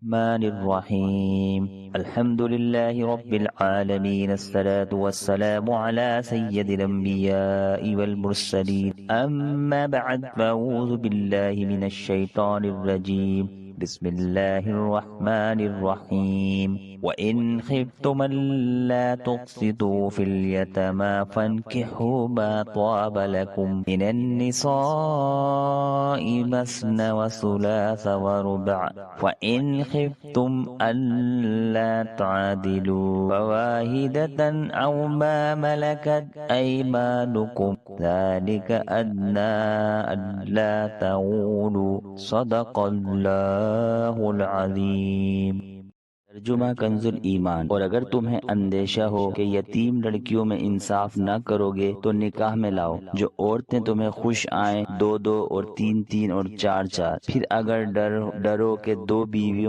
रहीम अल्हम्दुलिल्लाहि रब्बिल आलमीन अस्सलातु वस्सलामु अला सय्यदिल अंबियाइ वल मुरसलीन अम्मा बअद फअऊज़ु बिल्लाहि मिनश शैतानिर रजीम बिस्मिल्लाहिर रहमानिर रहीम व इन खिफ्तुम अल्ला तुक़सितू फिल यतमा फन्किहू मा ताब लकुम मिनन निसाइ मस्ना व सुलास व रुबअ व इन खिफ्तुम अल्ला तादिलू फवाहिदतन औ मा मलकत अयमानुकुम ज़ालिका अदना अल्ला तऊलू सदक़ल्लाहुल अज़ीम। तर्जुमा कंजुल ईमान। और अगर तुम्हें अंदेशा हो कि यतीम लड़कियों में इंसाफ न करोगे तो निकाह में लाओ जो औरतें तुम्हें खुश आएं, 2-2 और 3-3 और 4-4। फिर अगर डरो के 2 बीवियों